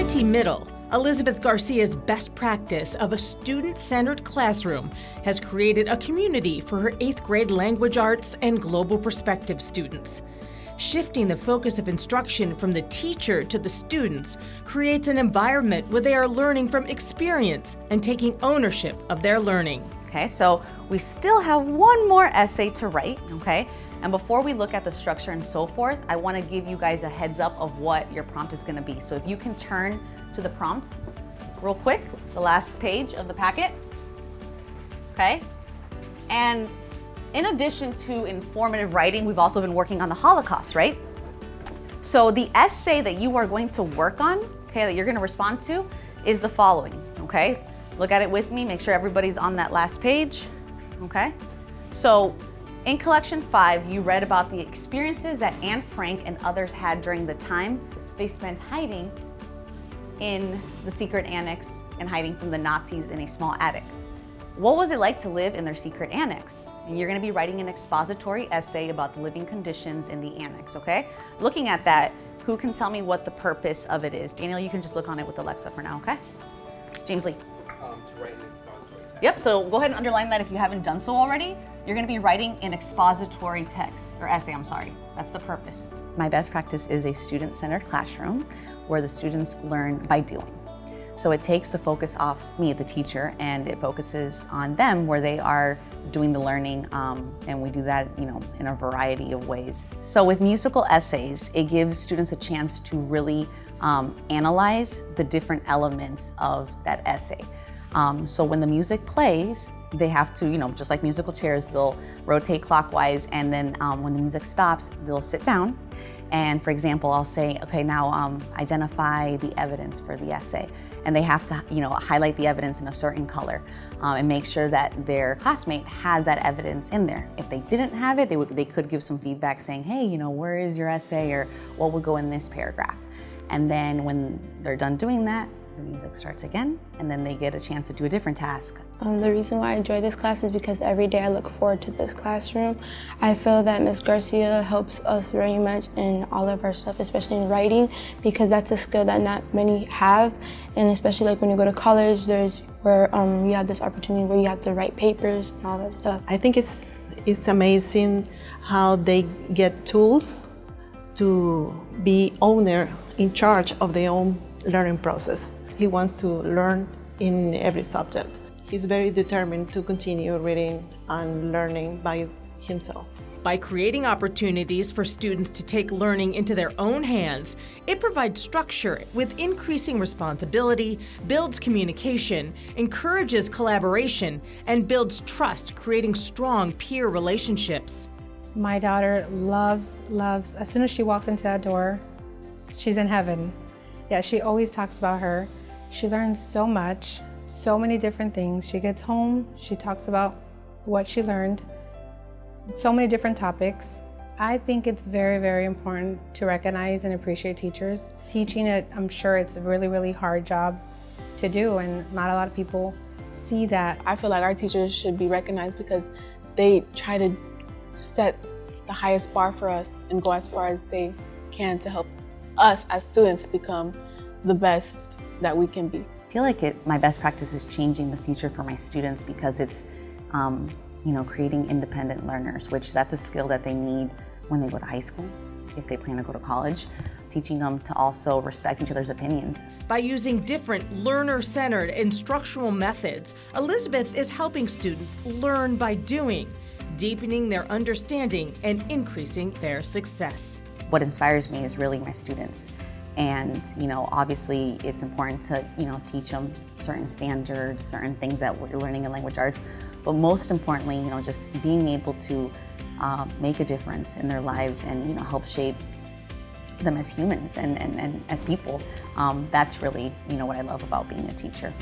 Trinity Middle, Elizabeth Garcia's best practice of a student-centered classroom has created a community for her 8th grade language arts and global perspective students. Shifting the focus of instruction from the teacher to the students creates an environment where they are learning from experience and taking ownership of their learning. Okay, so we still have one more essay to write, okay? And before we look at the structure and so forth, I want to give you guys a heads up of what your prompt is going to be. So if you can turn to the prompt real quick, the last page of the packet, okay? And in addition to informative writing, we've also been working on the Holocaust, right? So the essay that you are going to work on, okay, that you're going to respond to is the following, okay? Look at it with me, make sure everybody's on that last page, okay? So in collection 5, you read about the experiences that Anne Frank and others had during the time they spent hiding in the secret annex and hiding from the Nazis in a small attic. What was it like to live in their secret annex? And you're gonna be writing an expository essay about the living conditions in the annex, okay? Looking at that, who can tell me what the purpose of it is? Daniel, you can just look on it with Alexa for now, okay? James Lee. To write an expository text. Yep, so go ahead and underline that if you haven't done so already. You're gonna be writing an expository text, or essay, I'm sorry. That's the purpose. My best practice is a student-centered classroom where the students learn by doing. So it takes the focus off me, the teacher, and it focuses on them where they are doing the learning, and we do that, in a variety of ways. So with musical essays, it gives students a chance to really analyze the different elements of that essay. So when the music plays, they have to, just like musical chairs, they'll rotate clockwise, and then when the music stops, they'll sit down. And for example, I'll say, okay, now identify the evidence for the essay. And they have to, highlight the evidence in a certain color and make sure that their classmate has that evidence in there. If they didn't have it, they could give some feedback saying, hey, where is your essay, or what would go in this paragraph? And then when they're done doing that, the music starts again, and then they get a chance to do a different task. The reason why I enjoy this class is because every day I look forward to this classroom. I feel that Ms. Garcia helps us very much in all of our stuff, especially in writing, because that's a skill that not many have, and especially like when you go to college, there's where you have this opportunity where you have to write papers and all that stuff. I think it's amazing how they get tools to be owner, in charge of their own learning process. He wants to learn in every subject. He's very determined to continue reading and learning by himself. By creating opportunities for students to take learning into their own hands, it provides structure with increasing responsibility, builds communication, encourages collaboration, and builds trust, creating strong peer relationships. My daughter loves, as soon as she walks into that door, she's in heaven. Yeah, she always talks about her. She learns so much, so many different things. She gets home, she talks about what she learned, so many different topics. I think it's very, very important to recognize and appreciate teachers. Teaching it, I'm sure it's a really, really hard job to do, and not a lot of people see that. I feel like our teachers should be recognized because they try to set the highest bar for us and go as far as they can to help us as students become the best that we can be. I feel like my best practice is changing the future for my students because it's, creating independent learners, which that's a skill that they need when they go to high school, if they plan to go to college, teaching them to also respect each other's opinions. By using different learner-centered instructional methods, Elizabeth is helping students learn by doing, deepening their understanding and increasing their success. What inspires me is really my students. And, obviously it's important to, teach them certain standards, certain things that we're learning in language arts. But most importantly, just being able to make a difference in their lives and, help shape them as humans and as people. That's really, what I love about being a teacher.